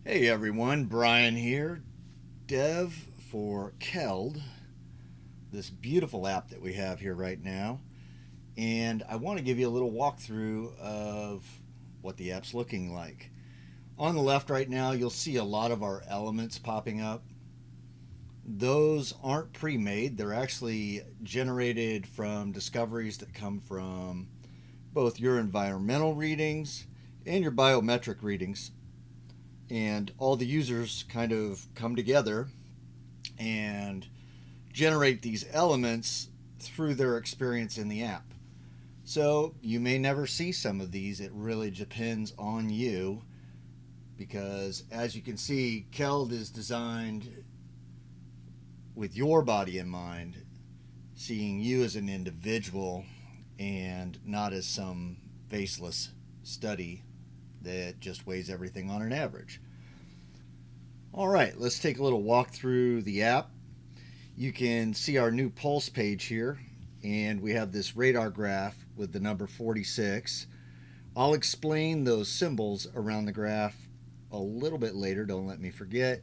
Hey everyone, Brian here, dev for Keld, this beautiful app that we have here right now. And I want to give you a little walkthrough of what the app's looking like. On the left right now, you'll see a lot of our elements popping up. Those aren't pre-made, they're actually generated from discoveries that come from both your environmental readings and your biometric readings. And all the users kind of come together and generate these elements through their experience in the app. So you may never see some of these. It really depends on you because, as you can see, Keld is designed with your body in mind, seeing you as an individual and not as some faceless study that just weighs everything on an average. All right, let's take a little walk through the app. You can see our new pulse page here, and we have this radar graph with the number 46. I'll explain those symbols around the graph a little bit later, don't let me forget.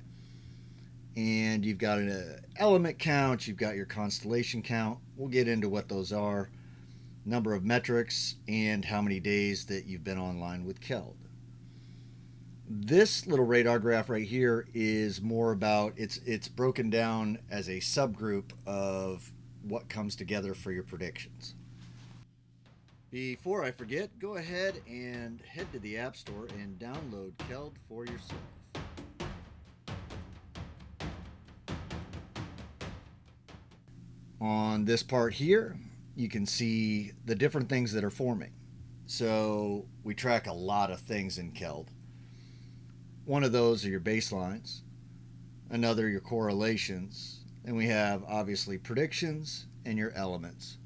And you've got an element count, you've got your constellation count. We'll get into what those are, number of metrics, and how many days that you've been online with Keld. This little radar graph right here is more about it's broken down as a subgroup of what comes together for your predictions. Before I forget, go ahead and head to the App Store and download Keld for yourself. On this part here, you can see the different things that are forming. So we track a lot of things in Keld. One of those are your baselines, another your correlations, and we have obviously predictions and your elements.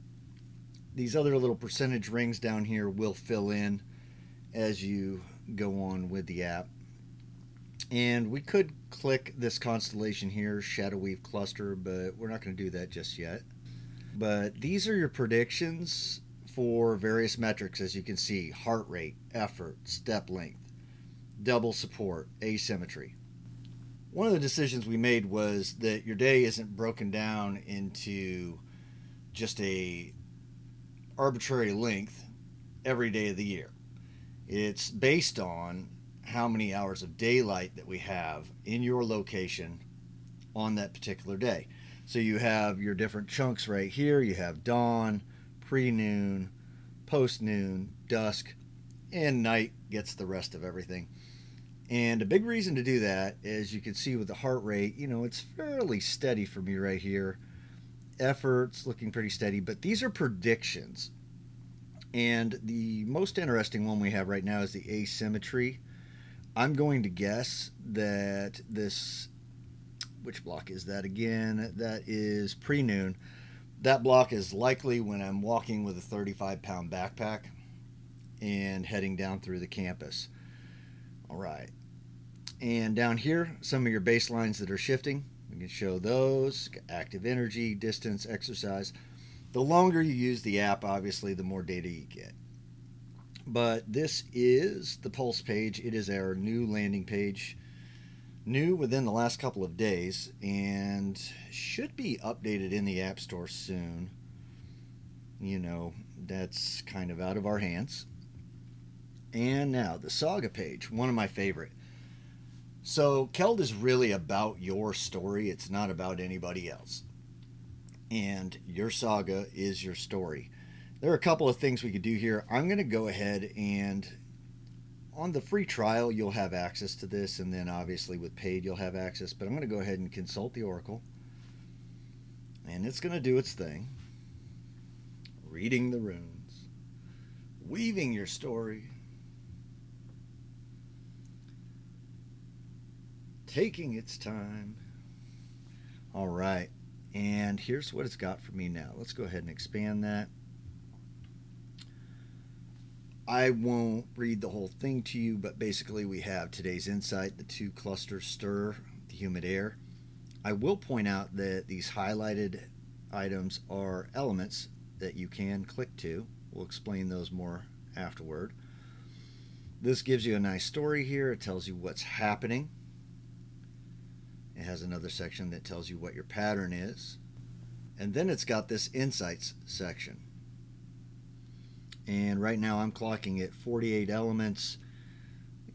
These other little percentage rings down here will fill in as you go on with the app. And we could click this constellation here, Shadow Weave Cluster, but we're not going to do that just yet. But these are your predictions for various metrics, as you can see: heart rate, effort, step length, double support, asymmetry. One of the decisions we made was that your day isn't broken down into just a arbitrary length every day of the year. It's based on how many hours of daylight that we have in your location on that particular day. So you have your different chunks right here. You have dawn, pre-noon, post-noon, dusk, and night gets the rest of everything. And a big reason to do that, as you can see with the heart rate, it's fairly steady for me right here. Effort's looking pretty steady, but these are predictions. And the most interesting one we have right now is the asymmetry. I'm going to guess that this, which block is that again? That is pre-noon. That block is likely when I'm walking with a 35-pound backpack and heading down through the campus. All right. And down here, some of your baselines that are shifting. We can show those: active energy, distance, exercise. The longer you use the app, obviously, the more data you get. But this is the Pulse page. It is our new landing page, new within the last couple of days, and should be updated in the App Store soon. That's kind of out of our hands. And now the Saga page, one of my favorite. So Keld is really about your story. It's not about anybody else. And your saga is your story. There are a couple of things we could do here. I'm going to go ahead and on the free trial, you'll have access to this, and then obviously with paid, you'll have access. But I'm going to go ahead and consult the Oracle, and it's going to do its thing. Reading the runes, weaving your story, taking its time. All right, and here's what it's got for me now. Let's go ahead and expand that. I won't read the whole thing to you, but basically we have today's insight: the two clusters stir the humid air. I will point out that these highlighted items are elements that you can click to. We'll explain those more afterward. This gives you a nice story here. It tells you what's happening. It has another section that tells you what your pattern is. And then it's got this insights section. And right now I'm clocking at 48 elements.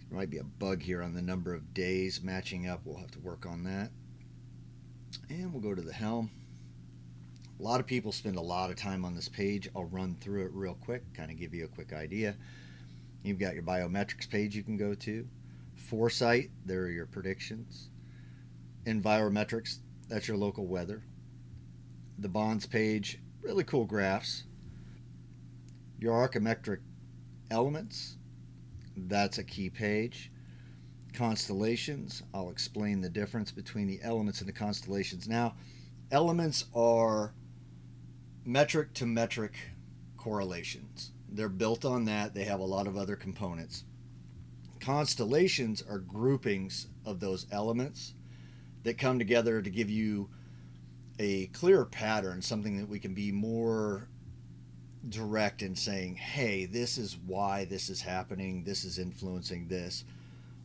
There might be a bug here on the number of days matching up. We'll have to work on that. And we'll go to the Helm. A lot of people spend a lot of time on this page. I'll run through it real quick, kind of give you a quick idea. You've got your biometrics page you can go to. Foresight, there are your predictions. Envirometrics, that's your local weather. The bonds page, really cool graphs. Your archimetric elements, that's a key page. Constellations, I'll explain the difference between the elements and the constellations. Now, elements are metric to metric correlations. They're built on that. They have a lot of other components. Constellations are groupings of those elements that come together to give you a clearer pattern, something that we can be more direct in saying, hey, this is why this is happening, this is influencing this.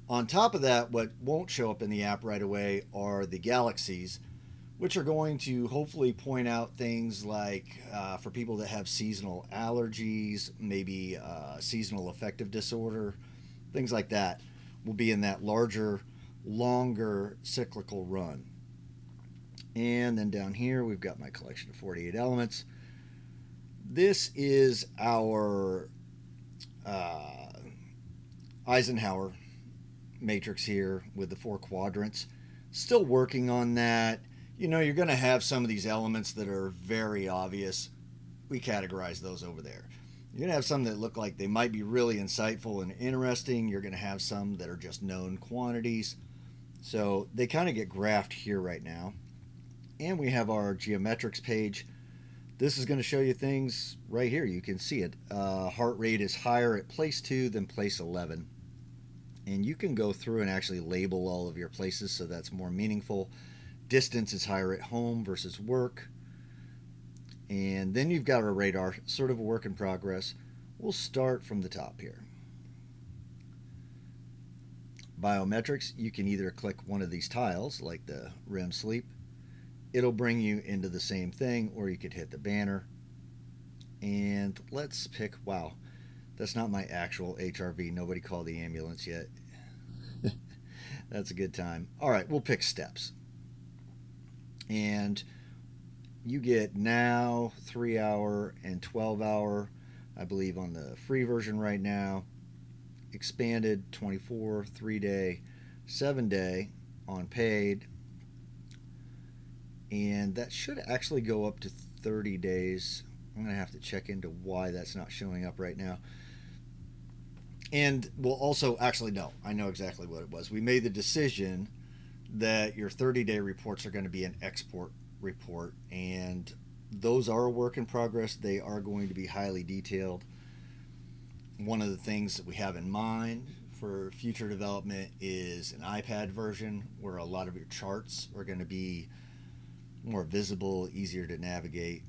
On top of that, what won't show up in the app right away are the galaxies, which are going to hopefully point out things like for people that have seasonal allergies, maybe seasonal affective disorder, things like that will be in that larger, longer cyclical run. And then down here, we've got my collection of 48 elements. This is our Eisenhower matrix here with the 4 quadrants. Still working on that. You know, you're going to have some of these elements that are very obvious. We categorize those over there. You're going to have some that look like they might be really insightful and interesting. You're going to have some that are just known quantities. So they kind of get graphed here right now. And we have our geometrics page. This is going to show you things right here. You can see it. Heart rate is higher at place 2 than place 11. And you can go through and actually label all of your places so that's more meaningful. Distance is higher at home versus work. And then you've got our radar, sort of a work in progress. We'll start from the top here. Biometrics, you can either click one of these tiles, like the REM sleep. It'll bring you into the same thing, or you could hit the banner. And let's pick, wow, that's not my actual HRV. Nobody called the ambulance yet. That's a good time. All right, we'll pick steps. And you get now 3 hour and 12 hour, I believe on the free version right now. Expanded 24, 3-day, 7-day on paid. And that should actually go up to 30 days. I'm going to have to check into why that's not showing up right now. And we'll also, actually, no, I know exactly what it was. We made the decision that your 30-day reports are going to be an export report. And those are a work in progress. They are going to be highly detailed. One of the things that we have in mind for future development is an iPad version where a lot of your charts are going to be more visible, easier to navigate.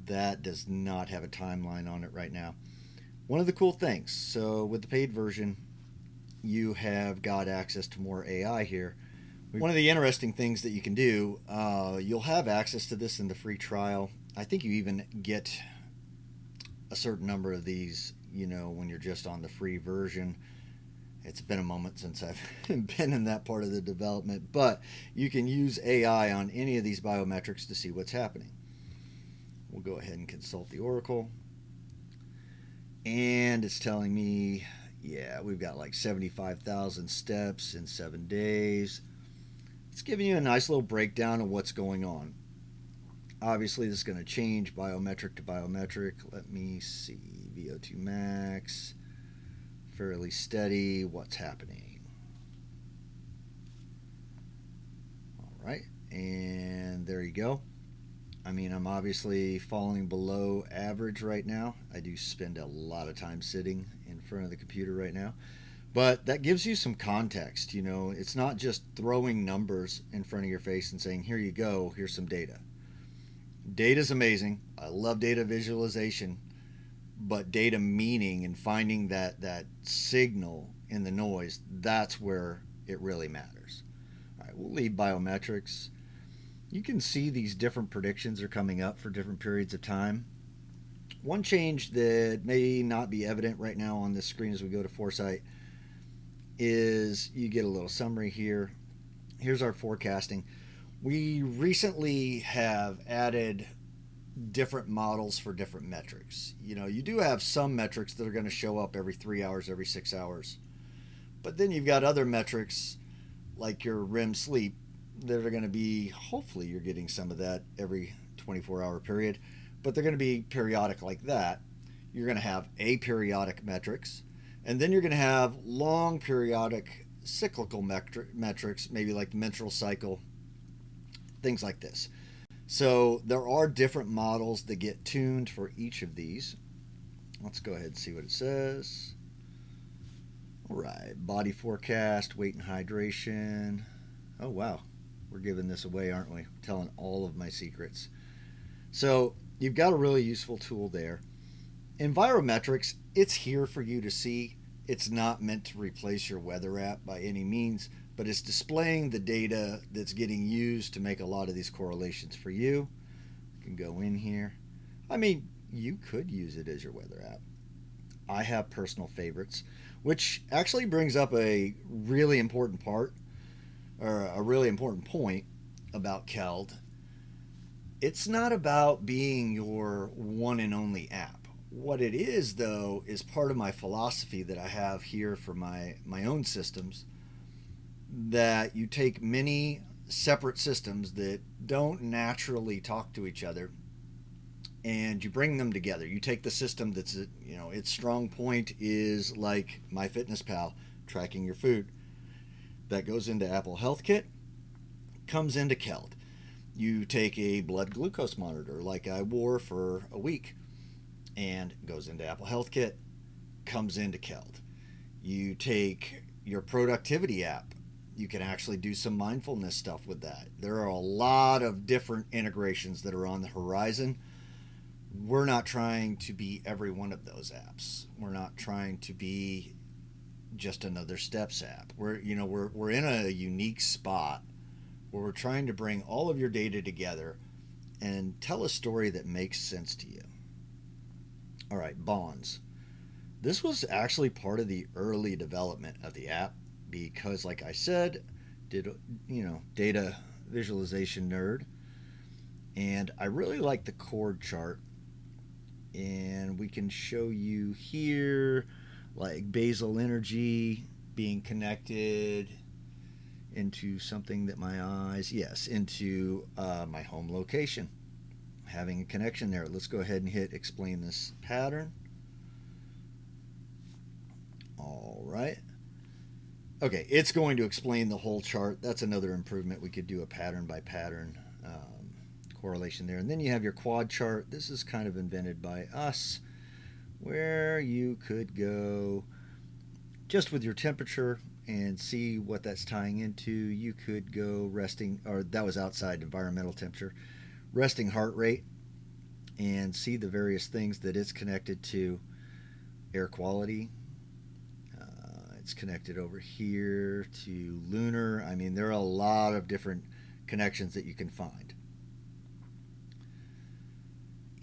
That does not have a timeline on it right now. One of the cool things, so with the paid version, you have got access to more AI here. One of the interesting things that you can do, you'll have access to this in the free trial. I think you even get a certain number of these, you know, when you're just on the free version. It's been a moment since I've been in that part of the development, but you can use AI on any of these biometrics to see what's happening. We'll go ahead and consult the Oracle. And it's telling me, yeah, we've got like 75,000 steps in 7 days. It's giving you a nice little breakdown of what's going on. Obviously, this is going to change biometric to biometric. Let me see. VO2 max. Fairly steady. What's happening? All right. And there you go. I mean, I'm obviously falling below average right now. I do spend a lot of time sitting in front of the computer right now. But that gives you some context. You know, it's not just throwing numbers in front of your face and saying, here you go, here's some data. Data's amazing. I love data visualization. But data meaning and finding that signal in the noise, that's where it really matters. All right, we'll leave biometrics. You can see these different predictions are coming up for different periods of time. One change that may not be evident right now on this screen as we go to Foresight is you get a little summary here. Here's our forecasting. We recently have added different models for different metrics. You do have some metrics that are going to show up every 3 hours, every 6 hours. But then you've got other metrics like your REM sleep that are going to be, hopefully you're getting some of that every 24-hour period, but they're going to be periodic like that. You're going to have aperiodic metrics, and then you're going to have long periodic cyclical metrics, maybe like the menstrual cycle, things like this. So there are different models that get tuned for each of these. Let's go ahead and see what it says. All right, body forecast, weight and hydration. Oh, wow. We're giving this away, aren't we? We're telling all of my secrets. So you've got a really useful tool there. Envirometrics, it's here for you to see. It's not meant to replace your weather app by any means, but it's displaying the data that's getting used to make a lot of these correlations for you. You can go in here. I mean, you could use it as your weather app. I have personal favorites, which actually brings up a really important part, or a really important point about Keld. It's not about being your one and only app. What it is, though, is part of my philosophy that I have here for my own systems, that you take many separate systems that don't naturally talk to each other and you bring them together. You take the system that's, its strong point is like MyFitnessPal, tracking your food. That goes into Apple Health Kit, comes into Keld. You take a blood glucose monitor like I wore for a week and goes into Apple Health Kit, comes into Keld. You take your productivity app. You can actually do some mindfulness stuff with that. There are a lot of different integrations that are on the horizon. We're not trying to be every one of those apps. We're not trying to be just another Steps app. We're in a unique spot where we're trying to bring all of your data together and tell a story that makes sense to you. All right, bonds. This was actually part of the early development of the app because, like I said, data visualization nerd, and I really like the chord chart. And we can show you here like basal energy being connected into something that into my home location, having a connection there. Let's go ahead and hit explain this pattern. All right. Okay, it's going to explain the whole chart. That's another improvement. We could do a pattern by pattern correlation there. And then you have your quad chart. This is kind of invented by us, where you could go just with your temperature and see what that's tying into. You could go resting, or that was outside environmental temperature, resting heart rate, and see the various things that it's connected to. Air quality. It's connected over here to lunar. I mean, there are a lot of different connections that you can find.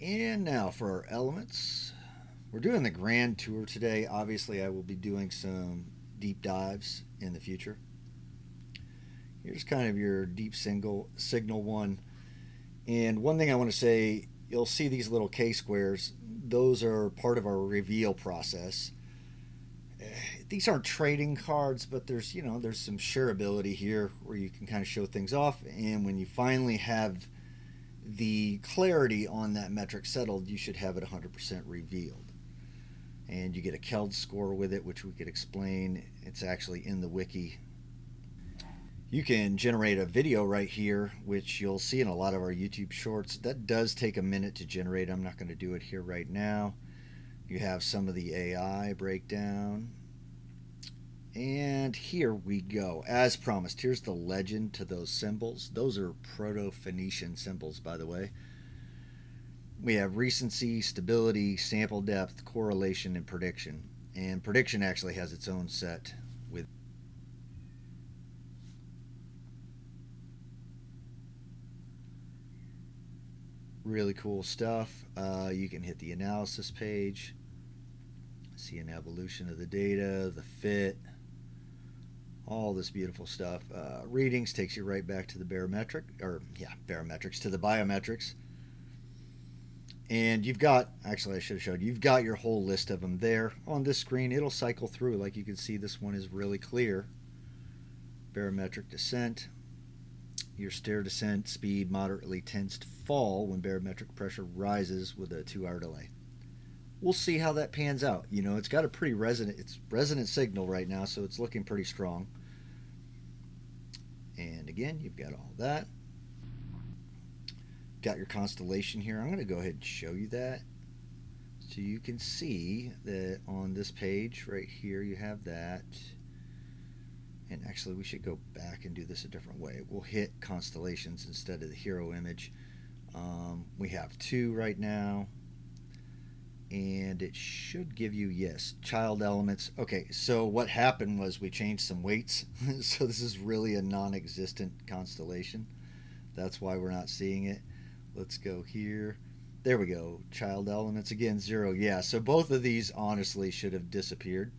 And now for our elements. We're doing the grand tour today. Obviously, I will be doing some deep dives in the future. Here's kind of your deep signal one. And one thing I want to say, you'll see these little K-squares. Those are part of our reveal process. These aren't trading cards, but there's some shareability here where you can kind of show things off. And when you finally have the clarity on that metric settled, you should have it 100% revealed. And you get a Keld score with it, which we could explain. It's actually in the wiki. You can generate a video right here, which you'll see in a lot of our YouTube shorts. That does take a minute to generate. I'm not going to do it here right now. You have some of the AI breakdown. And here we go. As promised, here's the legend to those symbols. Those are Proto-Phoenician symbols, by the way. We have recency, stability, sample depth, correlation, and prediction. And prediction actually has its own set with. Really cool stuff. You can hit the analysis page, see an evolution of the data, the fit, all this beautiful stuff. Readings takes you right back to the barometrics, to the biometrics. And you've got, actually I should have showed you, you've got your whole list of them there. On this screen, it'll cycle through. Like you can see, this one is really clear. Barometric descent. Your stair descent speed moderately tends to fall when barometric pressure rises with a 2-hour delay. We'll see how that pans out. You know, it's got a pretty resonant signal right now, so it's looking pretty strong. And again, you've got all that. Got your constellation here. I'm going to go ahead and show you that. So you can see that on this page right here, you have that. And actually, we should go back and do this a different way. We'll hit constellations instead of the hero image. We have 2 right now. And it should give you, yes, child elements. Okay, so what happened was we changed some weights. So this is really a non-existent constellation. That's why we're not seeing it. Let's go here. There we go. Child elements, again, 0. Yeah, so both of these honestly should have disappeared.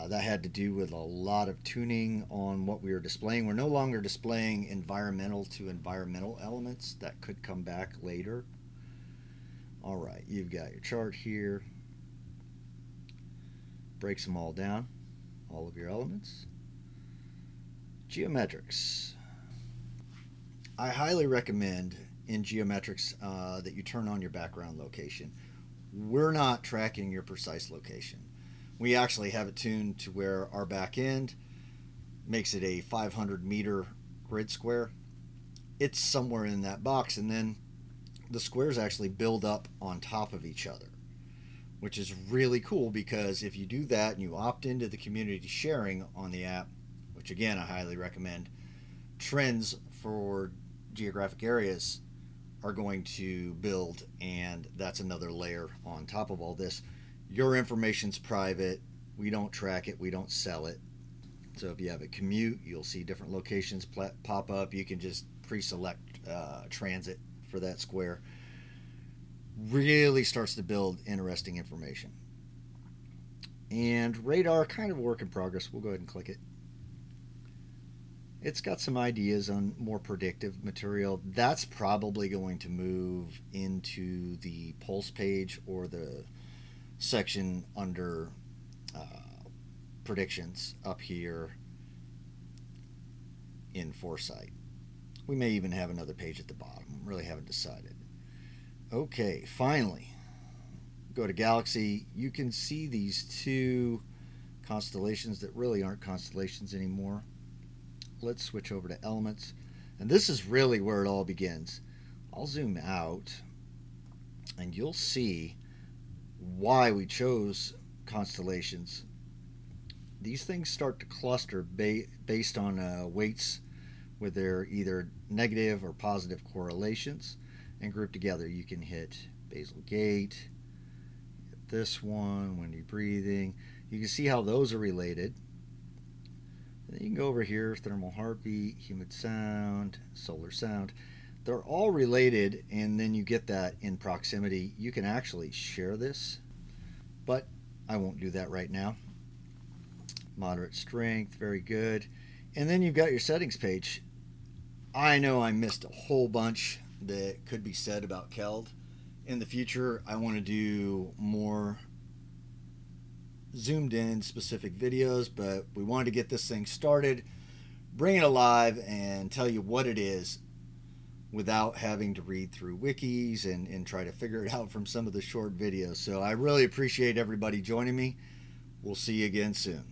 That had to do with a lot of tuning on what we were displaying. We're no longer displaying environmental to environmental elements. That could come back later. All right, you've got your chart here. Breaks them all down, all of your elements. Geometrics. I highly recommend in geometrics that you turn on your background location. We're not tracking your precise location. We actually have it tuned to where our back end makes it a 500-meter grid square. It's somewhere in that box, and then the squares actually build up on top of each other, which is really cool, because if you do that and you opt into the community sharing on the app, which again I highly recommend, trends for geographic areas are going to build, and that's another layer on top of all this. Your information's private. We don't track it. We don't sell it. So if you have a commute, you'll see different locations pop up. You can just pre-select transit for that square. Really starts to build interesting information. And radar, kind of a work in progress. We'll go ahead and click it. It's got some ideas on more predictive material. That's probably going to move into the pulse page or the section under predictions up here in Foresight. We may even have another page at the bottom. Really haven't decided. Okay, finally, go to Galaxy. You can see these 2 constellations that really aren't constellations anymore. Let's switch over to elements. And this is really where it all begins. I'll zoom out and you'll see why we chose constellations. These things start to cluster based on weights with their either negative or positive correlations and group together. You can hit basal gait, hit this one, windy breathing. You can see how those are related. And then you can go over here, thermal heartbeat, humid sound, solar sound. They're all related, and then you get that in proximity. You can actually share this, but I won't do that right now. Moderate strength, very good. And then you've got your settings page. I know I missed a whole bunch that could be said about Keld. In the future, I want to do more zoomed in specific videos, but we wanted to get this thing started, bring it alive, and tell you what it is without having to read through wikis and try to figure it out from some of the short videos. So I really appreciate everybody joining me. We'll see you again soon.